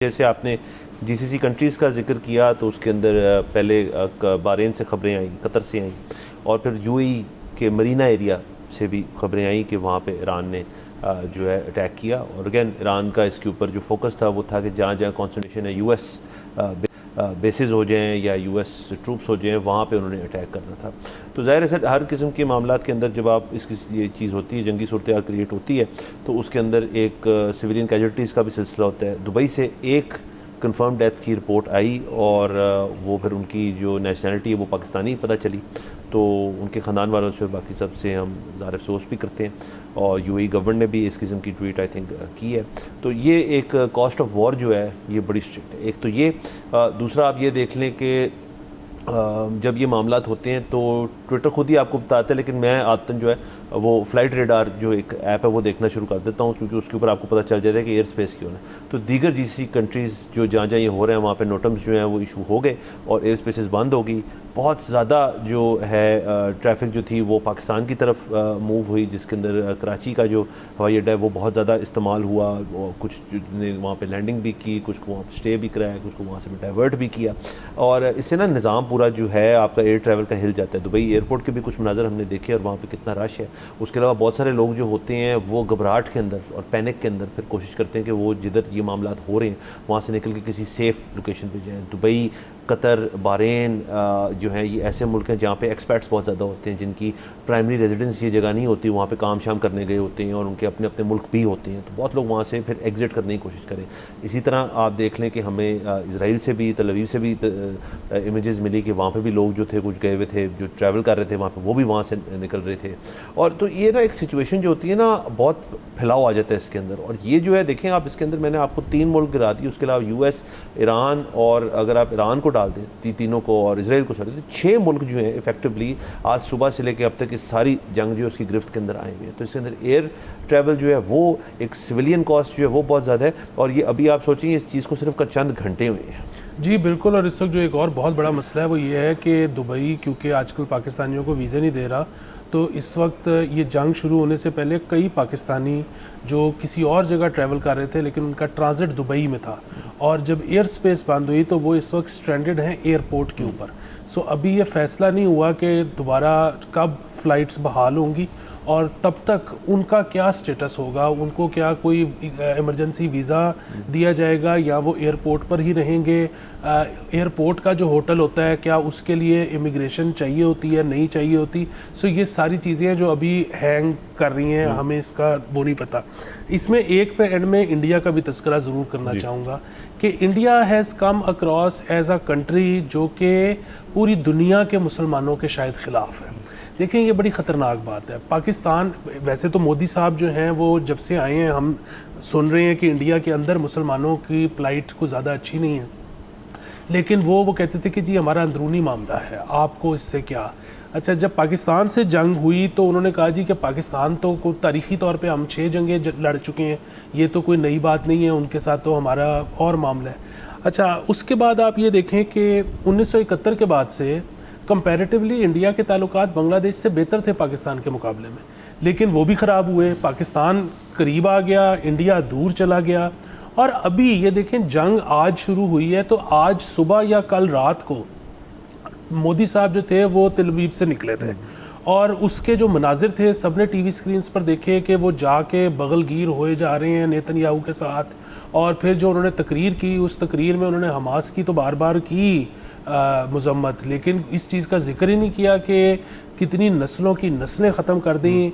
जैसे आपने GCC countries का जिक्र किया तो उसके अंदर पहले बहरीन से ख़बरें आई, कतर से आई और फिर यूएई के मरीना एरिया से भी ख़बरें आई कि वहाँ पे ईरान ने जो है अटैक किया। और अगेन ईरान का इसके ऊपर जो फोकस था वो था कि जहाँ जहाँ कॉन्संट्रेशन है यूएस बेसिस हो जाएँ या यूएस ट्रूप्स हो जाएँ वहाँ पे उन्होंने अटैक करना था। तो ज़ाहिर है हर किस्म के मामलात के अंदर जब आप इसकी ये चीज़ होती है, जंगी सूरत क्रिएट होती है, तो उसके अंदर एक सिविलियन कैजुअल्टीज़ का भी सिलसिला होता है। दुबई से एक कंफर्म डेथ की रिपोर्ट आई और वो फिर उनकी जो नेशनलिटी है वो पाकिस्तानी पता चली, तो उनके ख़ानदान वालों से बाकी सब से हम ज़ाहिर अफसोस भी करते हैं। और यूएई गवर्नमेंट ने भी इस किस्म की ट्वीट आई थिंक की है। तो ये एक कॉस्ट ऑफ वॉर जो है ये बड़ी स्ट्रिक्ट है। एक तो ये, दूसरा आप ये देख लें कि जब ये मामलात होते हैं तो ट्विटर खुद ही आपको बताता है, लेकिन मैं आदतन जो है वो फ्लाइट रेडार जो एक ऐप है वो देखना शुरू कर देता हूँ, क्योंकि उसके ऊपर आपको पता चल जाता है कि एयर स्पेस क्यों है। तो दीगर जीसीसी कंट्रीज़ जो जहाँ जहाँ ये हो रहे हैं वहाँ पे नोटम्स जो हैं वो इशू हो गए और एयर स्पेसेस बंद हो गई। बहुत ज़्यादा जो है ट्रैफिक जो थी वो पाकिस्तान की तरफ मूव हुई, जिसके अंदर कराची का जो हवाई अड्डा है वो बहुत ज़्यादा इस्तेमाल हुआ। और कुछ ने वहाँ पे लैंडिंग भी की, कुछ को वहाँ पर स्टे भी कराया, कुछ को वहाँ से भी डाइवर्ट भी किया। और इससे ना निज़ाम पूरा जो है आपका एयर ट्रैवल का हिल जाता है। दुबई एयरपोर्ट के भी कुछ मनाज़र हमने देखे और वहाँ पर कितना रश है। उसके अलावा बहुत सारे लोग जो होते हैं वो घबराहट के अंदर और पैनिक के अंदर फिर कोशिश करते हैं कि वो जिधर ये मामलात हो रहे हैं वहाँ से निकल के किसी सेफ़ लोकेशन पे जाएँ। दुबई, कतर, बहरीन जो है ये ऐसे मुल्क हैं जहाँ पे एक्सपर्ट्स बहुत ज़्यादा होते हैं, जिनकी प्राइमरी रेजिडेंस ये जगह नहीं होती, वहाँ पे काम शाम करने गए होते हैं और उनके अपने अपने मुल्क भी होते हैं। तो बहुत लोग वहाँ से फिर एग्ज़िट करने की कोशिश करें। इसी तरह आप देख लें कि हमें इजराइल से भी, तल अवीव से भी इमेजेस मिली कि वहाँ पर भी लोग जो थे कुछ गए हुए थे, जो ट्रैवल कर रहे थे वहाँ पर, वो भी वहाँ से निकल रहे थे। और तो ये ना एक सिचुएशन जो होती है ना, बहुत फैलाव आ जाता है इसके अंदर। और ये जो है देखें आप, इसके अंदर मैंने आपको 3 मुल्क गिरा दिए, उसके अलावा यूएस, ईरान और अगर आप ईरान को डाल दें तीनों को और इसराइल को सॉरी, तो 6 मुल्क जो हैं इफेक्टिवली आज सुबह से लेकर अब तक इस सारी जंग जो है उसकी गिरफ्त के अंदर आए हुए हैं। तो इसके अंदर एयर ट्रैवल जो है वो एक सिविलियन कॉस्ट जो है वो बहुत ज़्यादा है। और ये अभी आप सोचिए इस चीज़ को सिर्फ का चंद घंटे हुए हैं। जी बिल्कुल। और इस वक्त जो एक और बहुत बड़ा मसला है वो ये है कि दुबई क्योंकि आजकल पाकिस्तानियों को वीज़ा नहीं दे रहा, तो इस वक्त ये जंग शुरू होने से पहले कई पाकिस्तानी जो किसी और जगह ट्रैवल कर रहे थे लेकिन उनका ट्रांजिट दुबई में था, और जब एयर स्पेस बंद हुई तो वो इस वक्त स्ट्रैंडेड हैं एयरपोर्ट के ऊपर। सो अभी ये फ़ैसला नहीं हुआ कि दोबारा कब फ़्लाइट्स बहाल होंगी और तब तक उनका क्या स्टेटस होगा, उनको क्या कोई इमरजेंसी वीज़ा दिया जाएगा या वो एयरपोर्ट पर ही रहेंगे। एयरपोर्ट का जो होटल होता है क्या उसके लिए इमिग्रेशन चाहिए होती है, नहीं चाहिए होती। सो ये सारी चीज़ें जो अभी हैंग कर रही हैं, हमें इसका वो नहीं पता। इसमें एक पे एंड में इंडिया का भी तस्करा ज़रूर करना चाहूँगा कि India has come across as a country जो कि पूरी दुनिया के मुसलमानों के शायद ख़िलाफ़ है। देखें ये बड़ी ख़तरनाक बात है। पाकिस्तान, वैसे तो मोदी साहब जो हैं वो जब से आए हैं हम सुन रहे हैं कि इंडिया के अंदर मुसलमानों की प्लाइट को ज़्यादा अच्छी नहीं है, लेकिन वो कहते थे कि जी हमारा अंदरूनी मामला है, आपको इससे क्या। अच्छा, जब पाकिस्तान से जंग हुई तो उन्होंने कहा जी कि पाकिस्तान तो को तारीख़ी तौर पे हम 6 जंगें लड़ चुके हैं, ये तो कोई नई बात नहीं है, उनके साथ तो हमारा और मामला है। अच्छा, उसके बाद आप ये देखें कि 1971 के बाद से कंपैरेटिवली इंडिया के ताल्लुकात बांग्लादेश से बेहतर थे पाकिस्तान के मुकाबले में, लेकिन वो भी ख़राब हुए। पाकिस्तान करीब आ गया, इंडिया दूर चला गया। और अभी ये देखें जंग आज शुरू हुई है, तो आज सुबह या कल रात को मोदी साहब जो थे वो तल अवीव से निकले थे और उसके जो मनाजिर थे सबने टीवी स्क्रीन्स पर देखे कि वो जाके बगलगीर होए जा रहे हैं नेतन्याहू के साथ। और फिर जो उन्होंने तकरीर की, उस तकरीर में उन्होंने हमास की तो बार बार की मजम्मत, लेकिन इस चीज़ का जिक्र ही नहीं किया कि कितनी नस्लों की नस्लें ख़त्म कर दी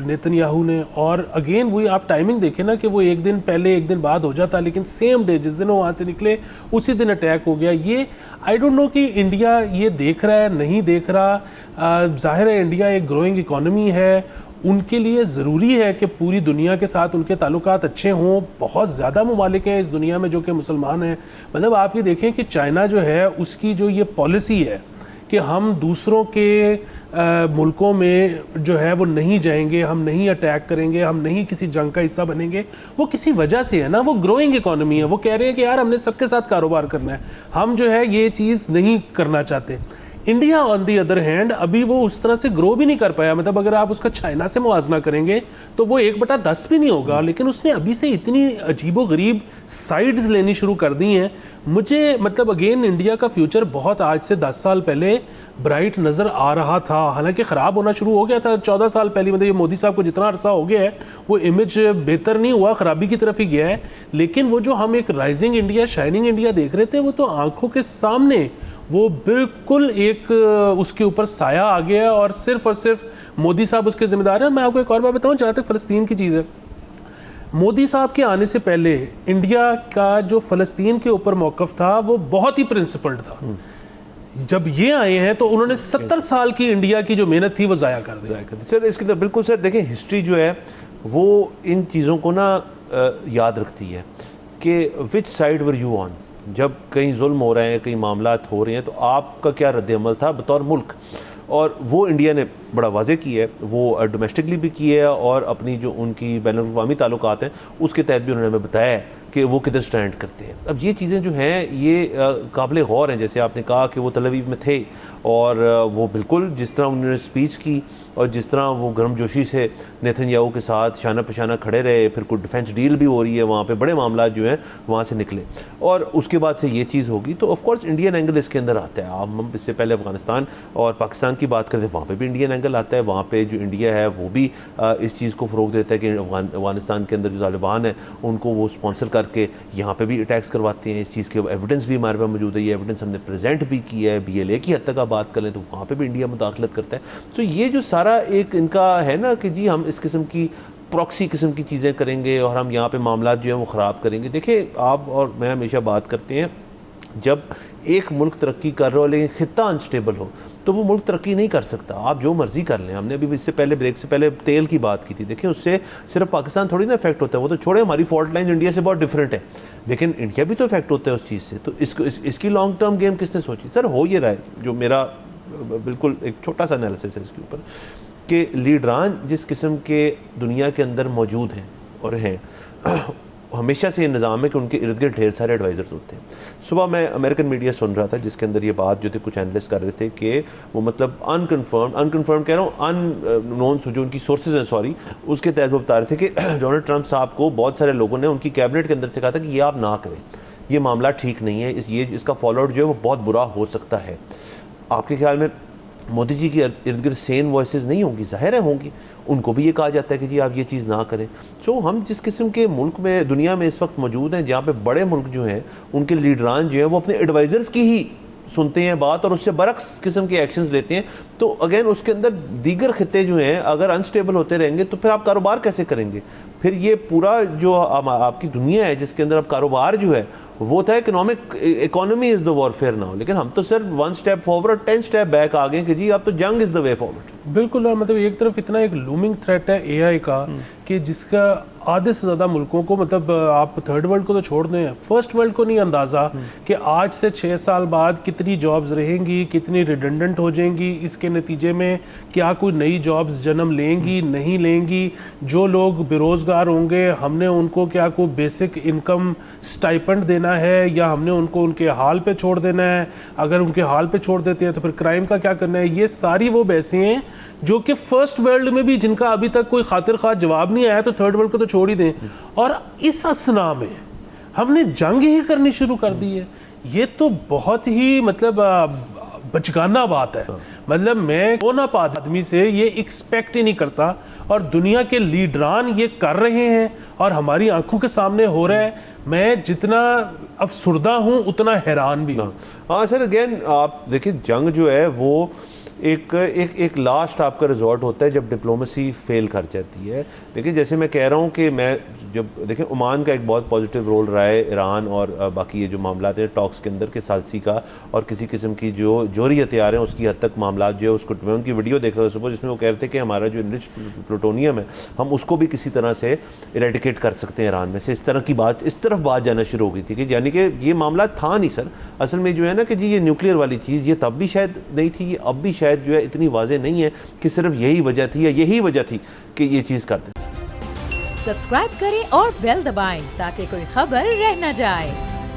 नेतन्याहू ने। और अगेन वही आप टाइमिंग देखें ना कि वो एक दिन पहले एक दिन बाद हो जाता, लेकिन सेम डे जिस दिन वो वहाँ से निकले उसी दिन अटैक हो गया। ये आई डोंट नो कि इंडिया ये देख रहा है नहीं देख रहा। ज़ाहिर है इंडिया एक ग्रोइंग इकॉनमी है, उनके लिए ज़रूरी है कि पूरी दुनिया के साथ उनके ताल्लुकात अच्छे हों। बहुत ज़्यादा ममालिक हैं इस दुनिया में जो कि मुसलमान हैं। मतलब आप ये देखें कि चाइना जो है उसकी जो ये पॉलिसी है कि हम दूसरों के मुल्कों में जो है वो नहीं जाएंगे, हम नहीं अटैक करेंगे, हम नहीं किसी जंग का हिस्सा बनेंगे, वो किसी वजह से है ना, वो ग्रोइंग इकॉनमी है। वो कह रहे हैं कि यार हमने सबके साथ कारोबार करना है, हम जो है ये चीज़ नहीं करना चाहते। India on the other hand अभी वो उस तरह से ग्रो भी नहीं कर पाया, मतलब अगर आप उसका चाइना से मुआवजना करेंगे तो वो 1/10 भी नहीं होगा, लेकिन उसने अभी से इतनी अजीबोगरीब साइड्स लेनी शुरू कर दी हैं। मुझे मतलब अगेन इंडिया का फ्यूचर बहुत आज से 10 साल पहले ब्राइट नज़र आ रहा था, हालांकि ख़राब होना शुरू हो गया था 14 साल पहले, मतलब ये मोदी साहब को जितना अरसा हो गया है वो इमेज बेहतर नहीं हुआ, ख़राबी की तरफ ही गया है। लेकिन वो जो हम एक राइजिंग इंडिया, शाइनिंग इंडिया देख रहे थे, वो तो आंखों के सामने वो बिल्कुल एक उसके ऊपर साया आ गया और सिर्फ मोदी साहब उसके जिम्मेदार हैं। मैं आपको एक और बात बताऊं, जहाँ तक फ़लस्तीन की चीज़ है, मोदी साहब के आने से पहले इंडिया का जो फ़लस्तीन के ऊपर मौक़िफ़ था वो बहुत ही प्रिंसिपल्ड था। जब ये आए हैं तो उन्होंने 70 साल की इंडिया की जो मेहनत थी वो ज़ाया कर दी। सर इसके अंदर बिल्कुल सर देखिए, हिस्ट्री जो है वो इन चीज़ों को ना याद रखती है कि which side were you on. जब कहीं जुल्म हो रहे हैं, कहीं मामलात हो रहे हैं, तो आपका क्या रद्द-ए-अमल था बतौर मुल्क, और वो इंडिया ने बड़ा वाज़े की है, वो डोमेस्टिकली भी की है और अपनी जो उनकी बैनुल-अक़वामी ताल्लुकात हैं उसके तहत भी उन्होंने हमें बताया है कि वो किधर स्टैंड करते हैं। अब ये चीज़ें जो हैं ये काबिल गौर हैं। जैसे आपने कहा कि वो तल अवीव में थे और वो बिल्कुल जिस तरह उन्होंने स्पीच की और जिस तरह वो गर्मजोशी से नेतन्याहू के साथ शाना पशाना खड़े रहे, फिर कोई डिफेंस डील भी हो रही है वहाँ पे, बड़े मामला जो हैं वहाँ से निकले और उसके बाद से ये चीज़ होगी। तो ऑफ कोर्स इंडियन एंगल इसके अंदर आता है। हम इससे पहले अफगानिस्तान और पाकिस्तान की बात करते हैं, वहाँ पर भी इंडियन एंगल आता है। वहाँ पर जो इंडिया है वो भी इस चीज़ को फ़रोग देता है कि अफगानिस्तान के अंदर जो तालिबान है उनको वो स्पॉन्सर करके यहाँ पे भी अटैक्स करवाते हैं। इस चीज़ के एविडेंस भी हमारे पास मौजूद है, ये एविडेंस हमने प्रेजेंट भी किया है। BLA की हद तक आप बात करें तो वहाँ पे भी इंडिया मुदाखलत करता है। तो ये जो सारा एक इनका है ना कि जी हम इस किस्म की प्रॉक्सी किस्म की चीज़ें करेंगे और हम यहाँ पे मामलात जो हैं वो ख़राब करेंगे। देखिए आप और मैं हमेशा बात करते हैं, जब एक मुल्क तरक्की कर रहा हो लेकिन खित्ता अनस्टेबल हो तो वो मुल्क तरक्की नहीं कर सकता। आप जो मर्ज़ी कर लें, हमने अभी इससे पहले ब्रेक से पहले तेल की बात की थी। देखिए उससे सिर्फ पाकिस्तान थोड़ी ना इफेक्ट होता है, वो तो छोड़े हमारी फॉल्ट लाइन इंडिया से बहुत डिफरेंट है, लेकिन इंडिया भी तो इफेक्ट होता है उस चीज़ से। तो इसकी लॉन्ग टर्म गेम किसने सोची? सर हो ये रहा है, जो मेरा बिल्कुल एक छोटा सा एनालिसिस है इसके ऊपर, कि लीडरान जिस किस्म के दुनिया के अंदर मौजूद हैं और हैं हमेशा से ये निज़ाम है कि उनके इर्द गिर्द ढेर सारे एडवाइज़र्स होते हैं। सुबह मैं अमेरिकन मीडिया सुन रहा था जिसके अंदर ये बात जो थे कुछ एनालिस्ट कर रहे थे कि वो मतलब अनकन्फर्म कह रहा हूँ, अननोन जो उनकी सोर्सेज हैं सॉरी, उसके तहत वो बता रहे थे कि डोनाल्ड ट्रंप साहब को बहुत सारे लोगों ने उनकी कैबिनेट के अंदर से कहा था कि ये आप ना करें, ये मामला ठीक नहीं है, इसका फॉलो आउट जो है वो बहुत बुरा हो सकता है। आपके ख्याल में मोदी जी के इर्द गिर्द सेन वॉइसेस नहीं होंगी? ज़ाहिर है होंगी। उनको भी ये कहा जाता है कि जी आप ये चीज़ ना करें। सो हम जिस किस्म के मुल्क में दुनिया में इस वक्त मौजूद हैं, जहाँ पे बड़े मुल्क जो हैं उनके लीडरान जो हैं वो अपने एडवाइज़र्स की ही सुनते हैं बात और उससे बरक्स किस्म के एक्शंस लेते हैं, तो अगेन उसके अंदर दीगर खित्ते जो हैं अगर अनस्टेबल होते रहेंगे तो फिर आप कारोबार कैसे करेंगे? फिर ये पूरा जो आपकी दुनिया है जिसके अंदर अब कारोबार जो है वो था economy is the warfare now, लेकिन हम तो सिर्फ 1 स्टेप फॉरवर्ड 10 स्टेप बैक आ गए कि जी अब तो जंग इज़ द वे फॉरवर्ड। बिल्कुल। और मतलब एक तरफ इतना एक लूमिंग थ्रेट है AI का कि जिसका आधे से ज़्यादा मुल्कों को, मतलब आप थर्ड वर्ल्ड को तो छोड़ दें, फर्स्ट वर्ल्ड को नहीं अंदाज़ा कि आज से 6 साल बाद कितनी जॉब्स रहेंगी, कितनी रिडंडेंट हो जाएंगी, इसके नतीजे में क्या कोई नई जॉब्स जन्म लेंगी नहीं लेंगी, जो लोग बेरोज़गार होंगे हमने उनको क्या कोई बेसिक इनकम स्टाइपेंड देना है या हमने उनको उनके हाल पे छोड़ देना है? अगर उनके हाल पे छोड़ देते हैं तो फिर क्राइम का क्या करना है? ये सारी वो बहसें हैं जो कि फर्स्ट वर्ल्ड में भी जिनका अभी तक कोई खातिर खा जवाब नहीं आया, तो थर्ड वर्ल्ड को तो छोड़ ही दें। और इस असना में हमने जंग ही करनी शुरू कर दी है। ये तो बहुत ही मतलब बचगाना बात है। मतलब मैं कौन आप आदमी से ये एक्सपेक्ट ही नहीं करता, और दुनिया के लीडरान ये कर रहे हैं और हमारी आंखों के सामने हो रहा है। मैं जितना अफसुर्दा हूँ उतना हैरान भी हूँ। हाँ सर, अगेन आप देखिए जंग जो है वो एक लास्ट आपका रिजॉर्ट होता है जब डिप्लोमेसी फेल कर जाती है। देखिए जैसे मैं कह रहा हूँ कि मैं जब देखें ओमान का एक बहुत पॉजिटिव रोल रहा है, ईरान और बाकी ये जो मामला हैं टॉक्स के अंदर के सालसी का और किसी किस्म की जो जोहरी हथियार हैं उसकी हद तक मामला जो है उसको, मैं उनकी वीडियो देख रहा था सुबह जिसमें वो कह रहे थे कि हमारा जो इनरिच प्लूटोनियम है हम उसको भी किसी तरह से इरेडिकेट कर सकते हैं ईरान में से। इस तरह की बात, इस तरफ बात जाना शुरू हो गई थी कि यानी कि ये मामला था नहीं सर असल में जो है ना कि जी ये न्यूक्लियर वाली चीज़ ये तब भी शायद नहीं थी, ये अब भी शायद जो है इतनी वाज़ेह नहीं है कि सिर्फ यही वजह थी या यही वजह थी कि ये चीज़ करते। सब्सक्राइब करें और बेल दबाएं ताकि कोई खबर रह न जाए।